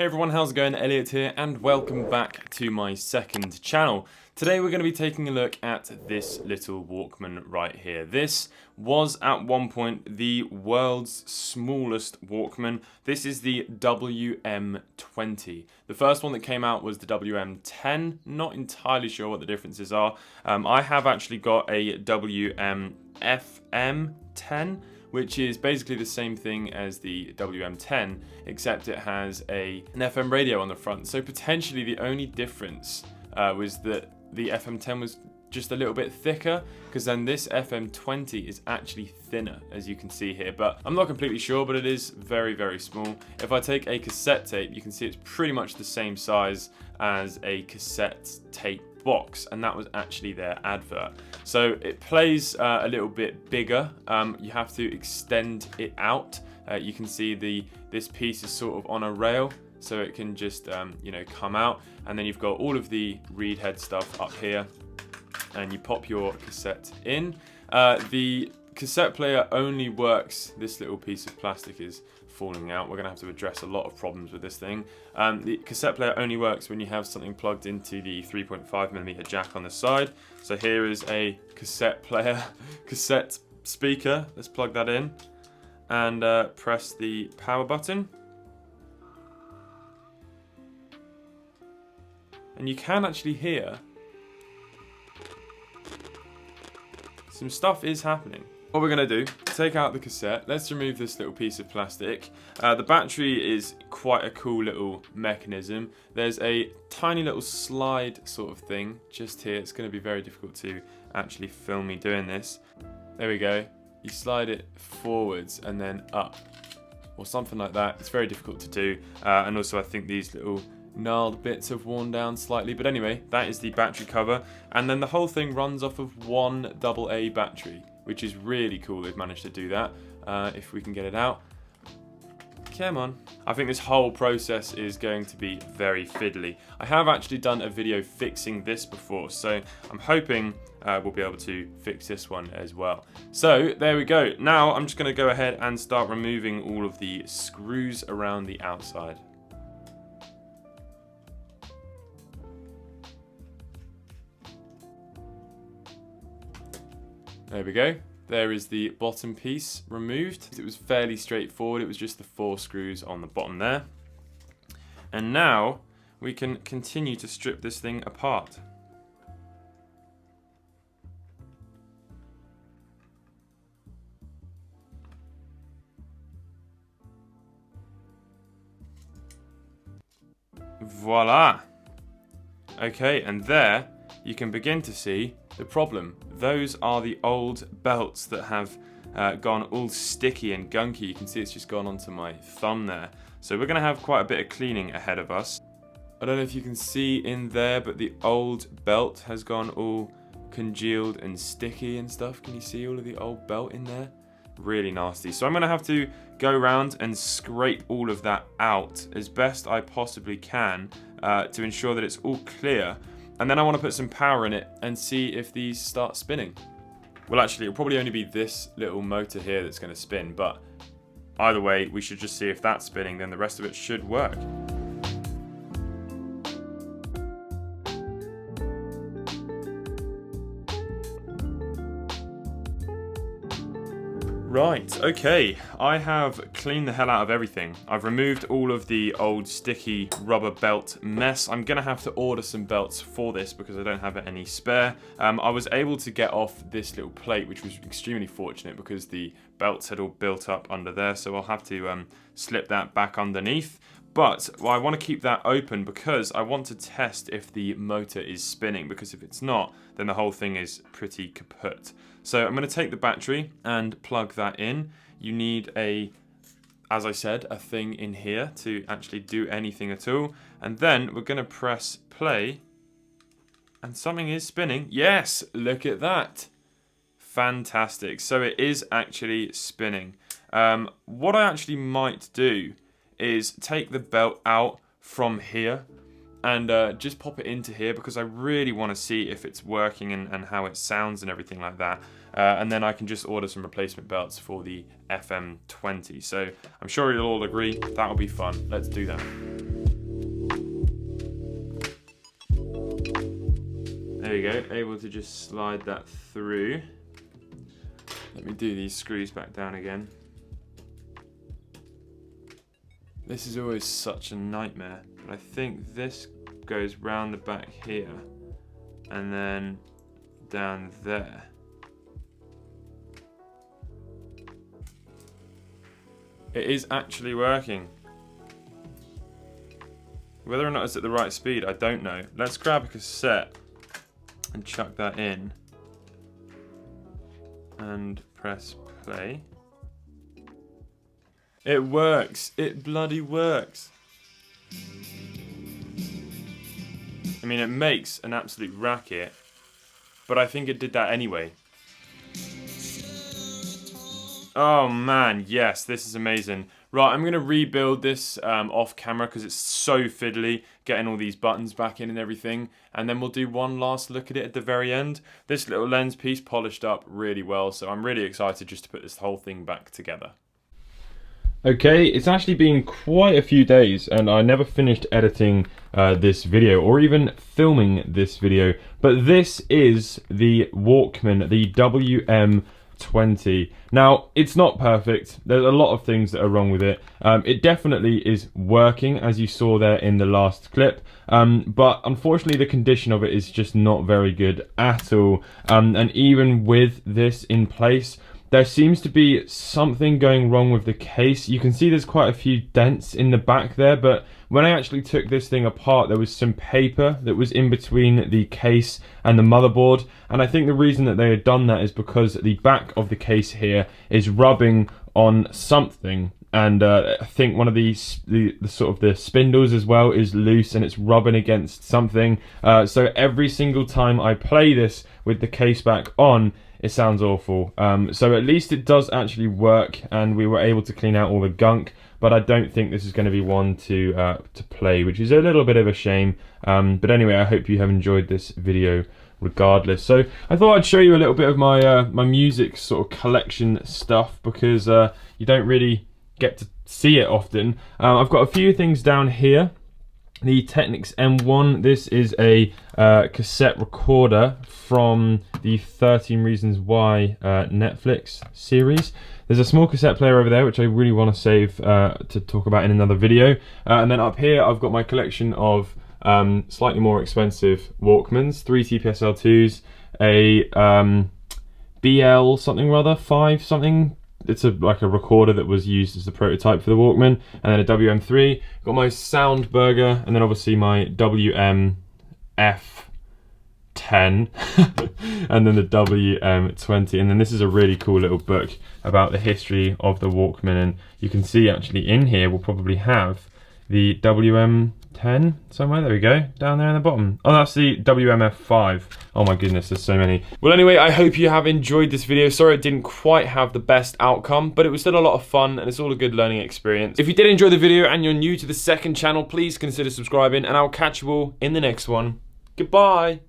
Hey everyone, how's it going? Elliot here, and welcome back to my second channel. Today we're going to be taking a look at this little Walkman right here. This was at one point the world's smallest Walkman. This is the WM-20. The first one that came out was the WM-10. Not entirely sure what the differences are. I have actually got a WM-FM10, which is basically the same thing as the WM-10, except it has an FM radio on the front. So potentially the only difference was that the FM10 was just a little bit thicker, because then this FM20 is actually thinner, as you can see here. But I'm not completely sure, but it is very, very small. If I take a cassette tape, you can see it's pretty much the same size as a cassette tape box, and that was actually their advert. So it plays a little bit bigger. You have to extend it out. You can see this piece is sort of on a rail, so it can just come out, and then you've got all of the read head stuff up here, and you pop your cassette in. The cassette player only works, this little piece of plastic is falling out. We're going to have to address a lot of problems with this thing. The cassette player only works when you have something plugged into the 3.5mm jack on the side. So here is a cassette player, cassette speaker. Let's plug that in and press the power button. And you can actually hear some stuff is happening. What we're going to do, take out the cassette, let's remove this little piece of plastic. The battery is quite a cool little mechanism. There's a tiny little slide sort of thing just here. It's going to be very difficult to actually film me doing this. There we go. You slide it forwards and then up, or something like that. It's very difficult to do. And also I think these little gnarled bits have worn down slightly, but anyway, that is the battery cover, and then the whole thing runs off of one AA battery, which is really cool. They've managed to do that. If we can get it out, come on. I think this whole process is going to be very fiddly. I have actually done a video fixing this before, so I'm hoping we'll be able to fix this one as well. So there we go. Now I'm just going to go ahead and start removing all of the screws around the outside. There we go. There is the bottom piece removed. It was fairly straightforward. It was just the 4 screws on the bottom there. And now we can continue to strip this thing apart. Voila! Okay, and there you can begin to see the problem. Those are the old belts that have gone all sticky and gunky. You can see it's just gone onto my thumb there. So we're going to have quite a bit of cleaning ahead of us. I don't know if you can see in there, but the old belt has gone all congealed and sticky and stuff. Can you see all of the old belt in there? Really nasty. So I'm going to have to go around and scrape all of that out as best I possibly can to ensure that it's all clear. And then I want to put some power in it and see if these start spinning. Well, actually, it'll probably only be this little motor here that's going to spin, but either way, we should just see if that's spinning, then the rest of it should work. Right, okay, I have cleaned the hell out of everything. I've removed all of the old sticky rubber belt mess. I'm going to have to order some belts for this because I don't have any spare. I was able to get off this little plate, which was extremely fortunate because the belts had all built up under there, so I'll have to slip that back underneath. But I want to keep that open because I want to test if the motor is spinning, because if it's not, then the whole thing is pretty kaput. So I'm going to take the battery and plug that in. You need as I said, a thing in here to actually do anything at all. And then we're going to press play and something is spinning. Yes, look at that. Fantastic. So it is actually spinning. What I actually might do is take the belt out from here and just pop it into here because I really want to see if it's working and how it sounds and everything like that. And then I can just order some replacement belts for the FM20. So I'm sure you'll all agree that'll be fun. Let's do that. There you go, able to just slide that through. Let me do these screws back down again. This is always such a nightmare, but I think this goes round the back here and then down there. It is actually working. Whether or not it's at the right speed, I don't know. Let's grab a cassette and chuck that in and press play. It works. It bloody works. I mean, it makes an absolute racket, but I think it did that anyway. Oh man, yes, this is amazing. Right, I'm going to rebuild this off camera because it's so fiddly, getting all these buttons back in and everything. And then we'll do one last look at it at the very end. This little lens piece polished up really well, so I'm really excited just to put this whole thing back together. Okay, it's actually been quite a few days and I never finished editing this video or even filming this video. But this is the Walkman, the WM-20. Now, it's not perfect. There's a lot of things that are wrong with it. It definitely is working, as you saw there in the last clip. But unfortunately, the condition of it is just not very good at all. And even with this in place, there seems to be something going wrong with the case. You can see there's quite a few dents in the back there, but when I actually took this thing apart, there was some paper that was in between the case and the motherboard. And I think the reason that they had done that is because the back of the case here is rubbing on something. And I think one of the sort of the spindles as well is loose and it's rubbing against something. So every single time I play this with the case back on, it sounds awful. So at least it does actually work and we were able to clean out all the gunk, but I don't think this is going to be one to play, which is a little bit of a shame. But anyway, I hope you have enjoyed this video regardless. So I thought I'd show you a little bit of my my music sort of collection stuff because you don't really get to see it often. I've got a few things down here. The Technics M1, this is a cassette recorder from the 13 Reasons Why Netflix series. There's a small cassette player over there which I really want to save to talk about in another video. And then up here I've got my collection of slightly more expensive Walkmans, 3 TPSL2s, a BL something or other, 5 something. It's like a recorder that was used as the prototype for the Walkman, and then a WM3. Got my Soundburger, and then obviously my WM-F10, and then the WM-20. And then this is a really cool little book about the history of the Walkman, and you can see actually in here we'll probably have the WM-10 somewhere. There we go, down there in the bottom. Oh, that's the WMF5. Oh my goodness, there's so many. Well, anyway, I hope you have enjoyed this video. Sorry it didn't quite have the best outcome, but it was still a lot of fun and it's all a good learning experience. If you did enjoy the video and you're new to the second channel, please consider subscribing and I'll catch you all in the next one. Goodbye.